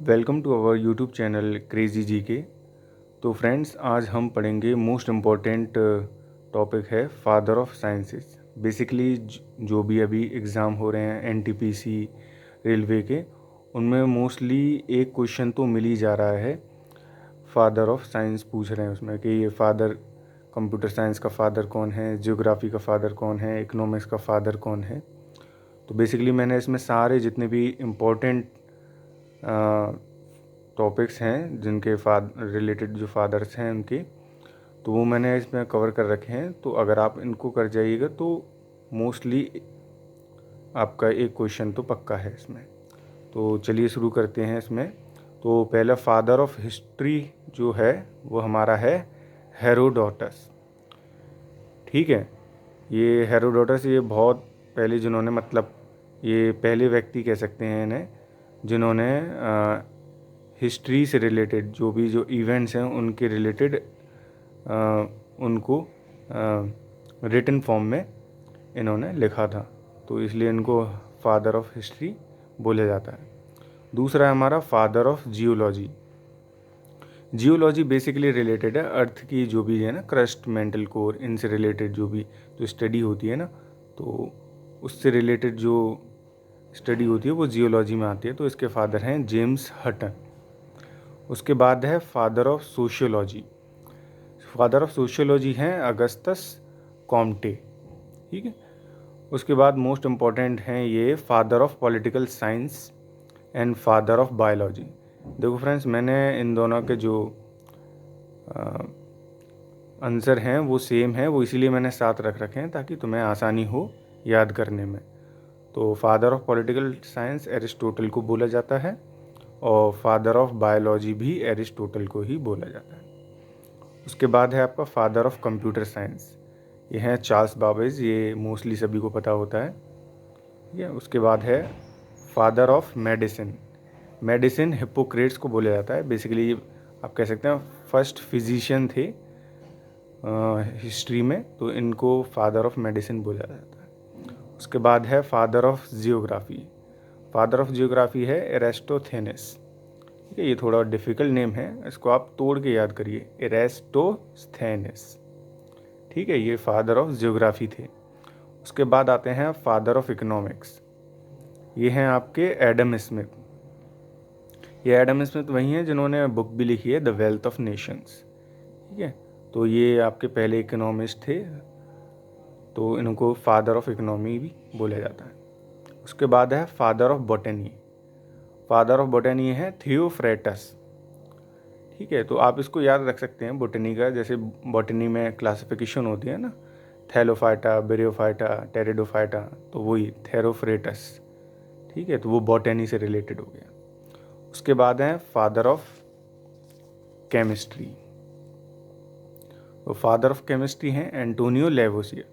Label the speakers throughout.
Speaker 1: Welcome to our YouTube channel crazy G K. तो friends, आज हम पढ़ेंगे मोस्ट इम्पॉर्टेंट टॉपिक है फादर ऑफ साइंसेस। बेसिकली जो भी अभी एग्ज़ाम हो रहे हैं एनटीपीसी रेलवे के, उनमें मोस्टली एक क्वेश्चन तो मिल ही जा रहा है, फादर ऑफ साइंस पूछ रहे हैं उसमें कि ये फादर, कंप्यूटर साइंस का फादर कौन है, ज्योग्राफी का फादर कौन है, इकोनॉमिक्स का फादर कौन है। तो बेसिकली मैंने इसमें सारे जितने भी इम्पोर्टेंट टॉपिक्स हैं जिनके रिलेटेड जो फादर्स हैं उनके, तो वो मैंने इसमें कवर कर रखे हैं। तो अगर आप इनको कर जाइएगा तो मोस्टली आपका एक क्वेश्चन तो पक्का है इसमें। तो चलिए शुरू करते हैं इसमें। तो पहला फादर ऑफ हिस्ट्री जो है वो हमारा है हेरोडोटस। ठीक है, ये हेरोडोटस ये बहुत पहले जिन्होंने, मतलब ये पहले व्यक्ति कह सकते हैं इन्हें, जिन्होंने हिस्ट्री से रिलेटेड जो इवेंट्स हैं उनके रिलेटेड उनको रिटन फॉर्म में इन्होंने लिखा था, तो इसलिए इनको फादर ऑफ हिस्ट्री बोला जाता है। दूसरा है हमारा father of geology. Geology basically related है अर्थ की जो भी है ना, क्रस्ट, मेंटल कोर, इनसे रिलेटेड जो भी जो स्टडी होती है ना, तो उससे रिलेटेड जो स्टडी होती है वो जियोलॉजी में आती है। तो इसके फादर हैं जेम्स हटन। उसके बाद है father of sociology. Father of sociology हैं अगस्टस कॉम्टे। ठीक है, उसके बाद मोस्ट इम्पॉर्टेंट हैं ये father of political science and father of biology. देखो फ्रेंड्स, मैंने इन दोनों के जो आंसर हैं वो सेम है, वो इसीलिए मैंने साथ रख रखे हैं ताकि तुम्हें आसानी हो याद करने में। तो father of political science Aristotle को बोला जाता है और फादर ऑफ बायोलॉजी भी एरिस्टोटल को ही बोला जाता है। उसके बाद है आपका फादर ऑफ कंप्यूटर साइंस, ये हैं चार्ल्स बाबेज, ये मोस्टली सभी को पता होता है। ठीक है, उसके बाद है father of medicine. Medicine Hippocrates को बोला जाता है। बेसिकली आप कह सकते हैं फर्स्ट फिजिशियन थे हिस्ट्री में, तो इनको फादर ऑफ मेडिसिन बोला जाता है। उसके बाद है father of geography. Father of geography है एरेस्टोथेनेस। ठीक है, ये थोड़ा डिफ़िकल्ट नेम है, इसको आप तोड़ के याद करिए, एरेस्टोस्थेनेस। ठीक है, ये फादर ऑफ जियोग्राफी थे। उसके बाद आते हैं फादर ऑफ इकोनॉमिक्स, ये हैं आपके एडम स्मिथ। ये एडम स्मिथ वही हैं जिन्होंने बुक भी लिखी है द वेल्थ ऑफ नेशंस। ठीक है, तो ये आपके पहले इकोनॉमिस्ट थे, तो इनको फादर ऑफ इकोनॉमी भी बोला जाता है। उसके बाद है father of botany. Father of botany है थियोफ्रेटस। ठीक है, तो आप इसको याद रख सकते हैं बॉटनी का, जैसे बॉटनी में क्लासिफिकेशन होती है ना, थैलोफाइटा, बेरियोफाइटा, टेरिडोफाइटा, तो वही थेरोफ्रेटस। ठीक है, तो वो बॉटनी से रिलेटेड हो गया। उसके बाद है फादर ऑफ केमिस्ट्री। तो फादर ऑफ केमिस्ट्री हैं एंटोनियो लेवोसियर।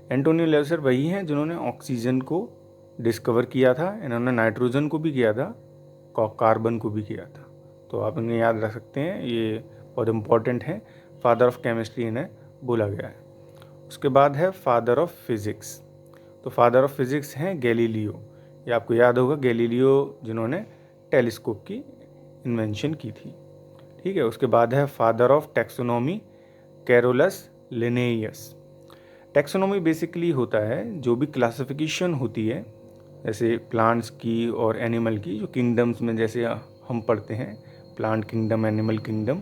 Speaker 1: एंटोनियो लेवोसियर वही हैं जिन्होंने ऑक्सीजन को डिस्कवर किया था, इन्होंने नाइट्रोजन को भी किया था, कार्बन को भी किया था, तो आप इन्हें याद रख सकते हैं, ये बहुत इम्पॉर्टेंट है। फादर ऑफ केमिस्ट्री इन्हें बोला गया है। उसके बाद है फादर ऑफ फिज़िक्स। तो फादर ऑफ फिज़िक्स हैं गैलीलियो। ये आपको याद होगा, गैलीलियो जिन्होंने टेलीस्कोप की इन्वेंशन की थी। ठीक है, उसके बाद है father of taxonomy Carolus Linnaeus. Taxonomy basically होता है जो भी क्लासिफिकेशन होती है, जैसे प्लांट्स की और एनिमल की, जो किंगडम्स में जैसे हम पढ़ते हैं, प्लांट किंगडम, एनिमल किंगडम।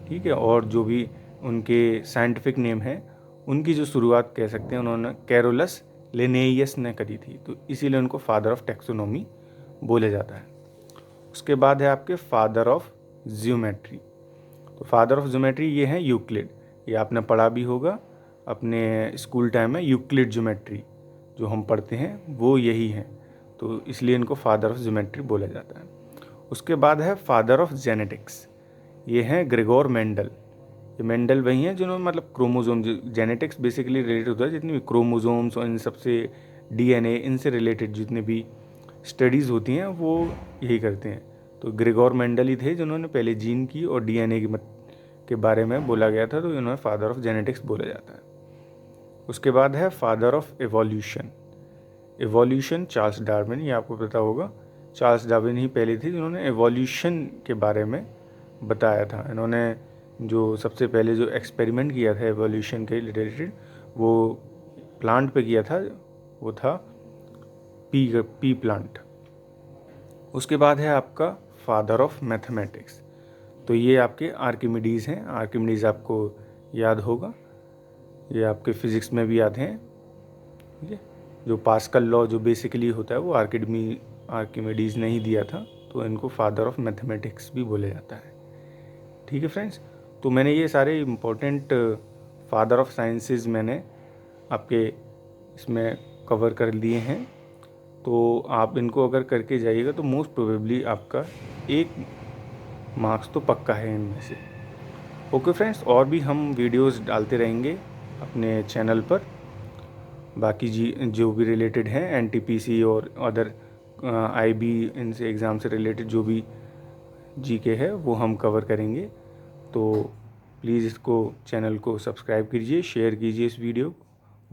Speaker 1: ठीक है, और जो भी उनके साइंटिफिक नेम है, उनकी जो शुरुआत कह सकते हैं उन्होंने कैरोलस लिनेयस ने करी थी, तो इसीलिए उनको फादर ऑफ टैक्सोनॉमी बोला जाता है। उसके बाद है आपके फादर ऑफ ज्योमेट्री। तो फादर ऑफ ज्योमेट्री ये हैं यूक्लिड। ये आपने पढ़ा भी होगा अपने स्कूल टाइम में, यूक्लिड ज्योमेट्री जो हम पढ़ते हैं वो यही हैं, तो इसलिए इनको फादर ऑफ ज्योमेट्री बोला जाता है। उसके बाद है फादर ऑफ जेनेटिक्स, ये हैं ग्रेगोर मेंडल। ये मेंडल वही हैं जिन्होंने, मतलब क्रोमोजोम, जेनेटिक्स बेसिकली रिलेटेड होता है जितनी भी क्रोमोजोम्स और इन सबसे, डीएनए, इनसे रिलेटेड जितनी भी स्टडीज़ होती हैं वो यही करते हैं। तो ग्रेगोर मेंडल ही थे जिन्होंने पहले जीन की और डीएनए के बारे में बोला गया था, तो इन्होंने फादर ऑफ जेनेटिक्स बोला जाता है। उसके बाद है father of evolution. Evolution Charles Darwin, ये आपको पता होगा। चार्ल्स डार्विन ही पहले थे जिन्होंने एवोल्यूशन के बारे में बताया था। इन्होंने जो सबसे पहले जो एक्सपेरिमेंट किया था एवोल्यूशन के रिलेटेड वो प्लांट पे किया था, वो था पी प्लांट। उसके बाद है आपका फादर ऑफ मैथमेटिक्स, तो ये आपके आर्किमिडीज़ हैं। आर्किमिडीज़ आपको याद होगा, ये आपके फिज़िक्स में भी आते हैं। ठीक है, जो पास्कल लॉ जो बेसिकली होता है वो आर्किमिडीज़ ने ही दिया था, तो इनको फादर ऑफ मैथमेटिक्स भी बोला जाता है। ठीक है फ्रेंड्स, तो मैंने ये सारे इम्पोर्टेंट फादर ऑफ साइंसेस मैंने आपके इसमें कवर कर लिए हैं, तो आप इनको अगर करके जाइएगा तो मोस्ट प्रोबेबली आपका 1 मार्क्स तो पक्का है इनमें से। ओके फ्रेंड्स, और भी हम वीडियोस डालते रहेंगे अपने चैनल पर, बाकी जो भी रिलेटेड हैं एनटीपीसी और अदर आईबी इनसे एग्ज़ाम से रिलेटेड जो भी जीके है वो हम कवर करेंगे। तो प्लीज़ इसको चैनल को सब्सक्राइब कीजिए, शेयर कीजिए इस वीडियो।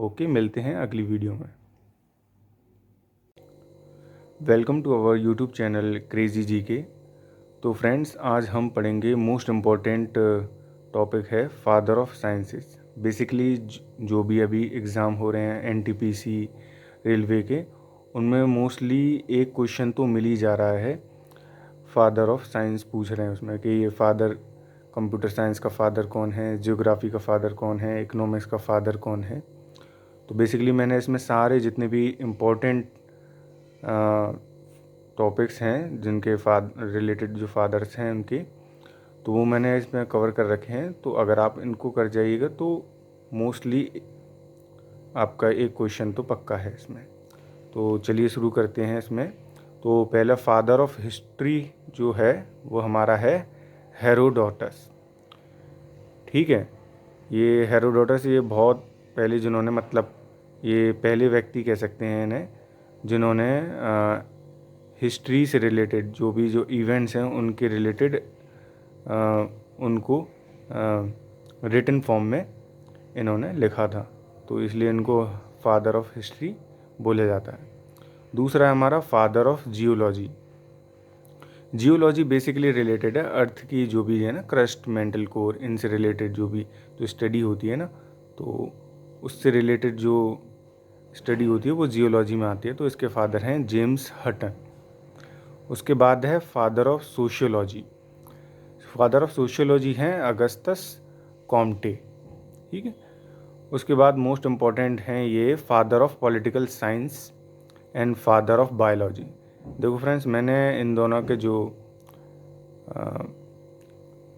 Speaker 1: ओके, मिलते हैं अगली वीडियो में। Welcome to our YouTube channel crazy GK. तो फ्रेंड्स, आज हम पढ़ेंगे मोस्ट इम्पॉर्टेंट टॉपिक है फादर ऑफ साइंसेस। बेसिकली जो भी अभी एग्ज़ाम हो रहे हैं एनटीपीसी रेलवे के, उनमें मोस्टली एक क्वेश्चन तो मिल ही जा रहा है, फादर ऑफ साइंस पूछ रहे हैं उसमें कि ये फादर कंप्यूटर साइंस का फादर कौन है, जियोग्राफी का फादर कौन है, इकोनॉमिक्स का फादर कौन है। तो बेसिकली मैंने इसमें सारे जितने भी इम्पोर्टेंट टॉपिक्स हैं जिनके रिलेटेड जो फादर्स हैं उनके, तो वो मैंने इसमें कवर कर रखे हैं। तो अगर आप इनको कर जाइएगा तो मोस्टली आपका एक क्वेश्चन तो पक्का है इसमें। तो चलिए शुरू करते हैं इसमें। तो पहला फादर ऑफ हिस्ट्री जो है वो हमारा है हेरोडोटस। ठीक है, ये हेरोडोटस ये बहुत पहले जिन्होंने, मतलब ये पहले व्यक्ति कह सकते हैं इन्हें, जिन्होंने हिस्ट्री से रिलेटेड जो इवेंट्स हैं उनके रिलेटेड उनको रिटन फॉर्म में इन्होंने लिखा था, तो इसलिए इनको फादर ऑफ हिस्ट्री बोला जाता है। दूसरा है हमारा father of geology. Geology basically related है अर्थ की जो भी है ना, क्रस्ट, मेंटल कोर, इनसे रिलेटेड जो भी जो स्टडी होती है ना, तो उससे रिलेटेड जो स्टडी होती है वो जियोलॉजी में आती है। तो इसके फादर हैं जेम्स हटन। उसके बाद है father of sociology. Father of sociology हैं अगस्टस कॉम्टे। ठीक है, उसके बाद मोस्ट इम्पॉर्टेंट हैं ये father of political science and father of biology. देखो फ्रेंड्स, मैंने इन दोनों के जो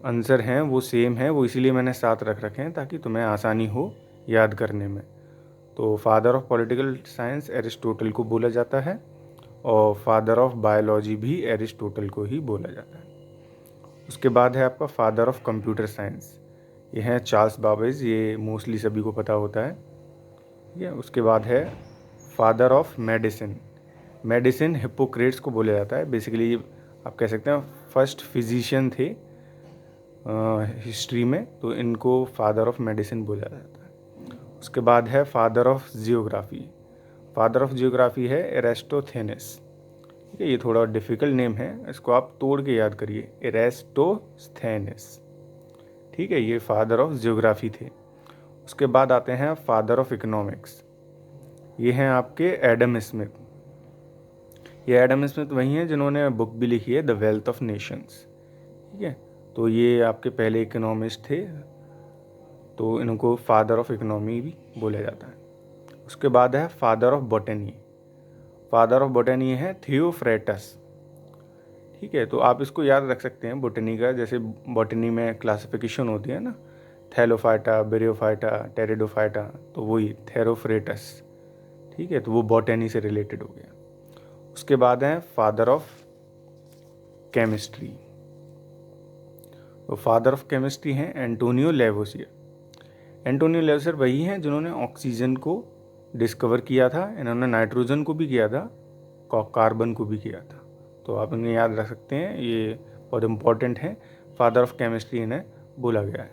Speaker 1: आंसर हैं वो सेम है, वो इसीलिए मैंने साथ रख रखे हैं ताकि तुम्हें आसानी हो याद करने में। तो father of political science Aristotle को बोला जाता है और फादर ऑफ बायोलॉजी भी एरिस्टोटल को ही बोला जाता है। उसके बाद है आपका फादर ऑफ कंप्यूटर साइंस, ये हैं चार्ल्स बाबेज, ये मोस्टली सभी को पता होता है। ठीक है, उसके बाद है father of medicine. Medicine Hippocrates को बोला जाता है। बेसिकली आप कह सकते हैं फर्स्ट फिजिशियन थे हिस्ट्री में, तो इनको फादर ऑफ मेडिसिन बोला जाता है। उसके बाद है father of geography. Father of geography है एरेस्टोथेनेस। ठीक है, ये थोड़ा डिफ़िकल्ट नेम है, इसको आप तोड़ के याद करिए, एरेस्टोस्थेनेस। ठीक है, ये फादर ऑफ जियोग्राफी थे। उसके बाद आते हैं फादर ऑफ इकोनॉमिक्स, ये हैं आपके एडम स्मिथ। ये एडम स्मिथ वही हैं जिन्होंने बुक भी लिखी है द वेल्थ ऑफ नेशंस। ठीक है, तो ये आपके पहले इकोनॉमिस्ट थे, तो इनको फादर ऑफ इकोनॉमी भी बोला जाता है। उसके बाद है father of botany. Father of botany है थियोफ्रेटस। ठीक है, तो आप इसको याद रख सकते हैं बॉटनी का, जैसे बॉटनी में क्लासिफिकेशन होती है ना, थैलोफाइटा, बेरियोफाइटा, टेरिडोफाइटा, तो वही थेरोफ्रेटस। ठीक है, तो वो बॉटनी से रिलेटेड हो गया। उसके बाद है फादर ऑफ केमिस्ट्री। तो फादर ऑफ केमिस्ट्री हैं एंटोनियो लेवोसियर। एंटोनियो लेवोसियर वही हैं जिन्होंने ऑक्सीजन को डिस्कवर किया था, इन्होंने नाइट्रोजन को भी किया था, कार्बन को भी किया था, तो आप इन्हें याद रख सकते हैं, ये बहुत इम्पॉर्टेंट है। फादर ऑफ केमिस्ट्री इन्हें बोला गया है।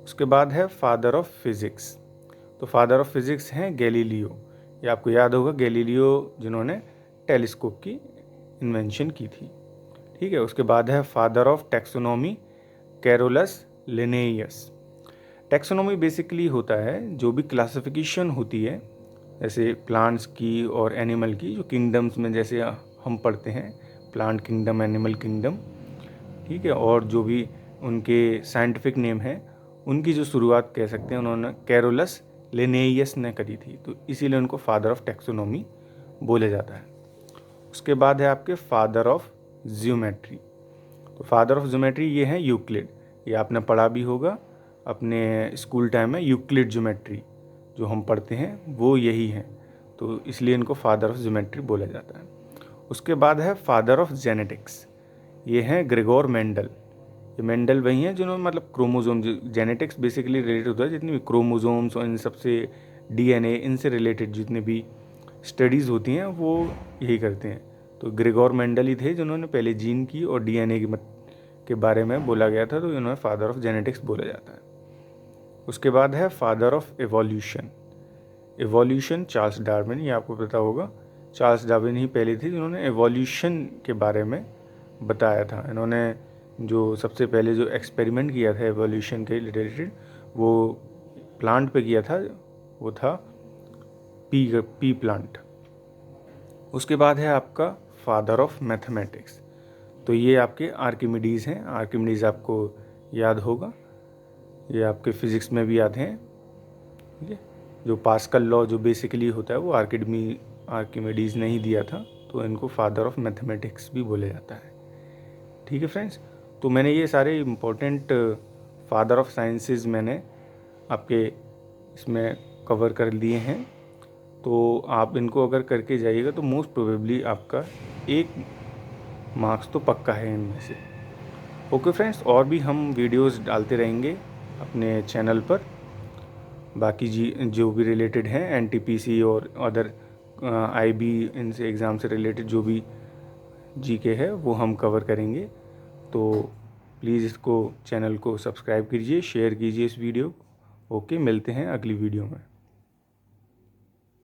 Speaker 1: उसके बाद है फादर ऑफ फिज़िक्स। तो फादर ऑफ फिज़िक्स हैं गैलीलियो। ये आपको याद होगा, गैलीलियो जिन्होंने टेलीस्कोप की इन्वेंशन की थी। ठीक है, उसके बाद है father of taxonomy Carolus Linnaeus. Taxonomy basically होता है जो भी क्लासिफिकेशन होती है जैसे प्लांट्स की और एनिमल की, जो किंगडम्स में जैसे हम पढ़ते हैं प्लांट किंगडम, एनिमल किंगडम, ठीक है, और जो भी उनके साइंटिफिक नेम है उनकी जो शुरुआत कह सकते हैं उन्होंने कैरोलस लिनेयस ने करी थी, तो इसीलिए उनको फादर ऑफ टैक्सोनॉमी बोला जाता है। उसके बाद है आपके फादर ऑफ ज्योमेट्री। तो फादर ऑफ ज्योमेट्री ये हैं यूक्लिड, ये आपने पढ़ा भी होगा अपने स्कूल टाइम में, यूक्लिड ज्योमेट्री जो हम पढ़ते हैं वो यही हैं, तो इसलिए इनको फादर ऑफ ज्योमेट्री बोला जाता है। उसके बाद है फादर ऑफ जेनेटिक्स, ये हैं ग्रेगोर मेंडल। ये मेंडल वही हैं जिन्होंने मतलब क्रोमोजोम, जेनेटिक्स बेसिकली रिलेटेड होता है जितनी भी क्रोमोजोम्स और इन सबसे डीएनए इनसे रिलेटेड जितनी भी स्टडीज़ होती हैं वो यही करते हैं। तो ग्रेगोर मेंडल ही थे जिन्होंने पहले जीन की और डीएनए के बारे में बोला गया था, तो इन्होंने फादर ऑफ जेनेटिक्स बोला जाता है। उसके बाद है father of evolution. Evolution Charles Darwin, ये आपको पता होगा, चार्ल्स डार्विन ही पहले थे जिन्होंने एवोल्यूशन के बारे में बताया था। इन्होंने जो सबसे पहले जो एक्सपेरिमेंट किया था एवोल्यूशन के रिलेटेड वो प्लांट पे किया था, वो था पी प्लांट। उसके बाद है आपका फादर ऑफ मैथमेटिक्स, तो ये आपके आर्किमिडीज़ हैं। आर्किमिडीज़ आपको याद होगा, ये आपके फिज़िक्स में भी आते हैं, ठीक है। जो पास्कल लॉ जो बेसिकली होता है वो आर्किमिडीज़ ने ही दिया था, तो इनको फादर ऑफ मैथमेटिक्स भी बोला जाता है। ठीक है फ्रेंड्स, तो मैंने ये सारे इम्पोर्टेंट फादर ऑफ साइंसेस मैंने आपके इसमें कवर कर लिए हैं, तो आप इनको अगर करके जाइएगा तो मोस्ट प्रोबेबली आपका 1 मार्क्स तो पक्का है इनमें से। ओके फ्रेंड्स, और भी हम वीडियोस डालते रहेंगे अपने चैनल पर, बाकी जो भी रिलेटेड हैं एनटीपीसी और अदर आईबी इनसे एग्ज़ाम से रिलेटेड जो भी जीके है वो हम कवर करेंगे। तो प्लीज़ इसको चैनल को सब्सक्राइब कीजिए, शेयर कीजिए इस वीडियो। ओके, मिलते हैं अगली वीडियो में।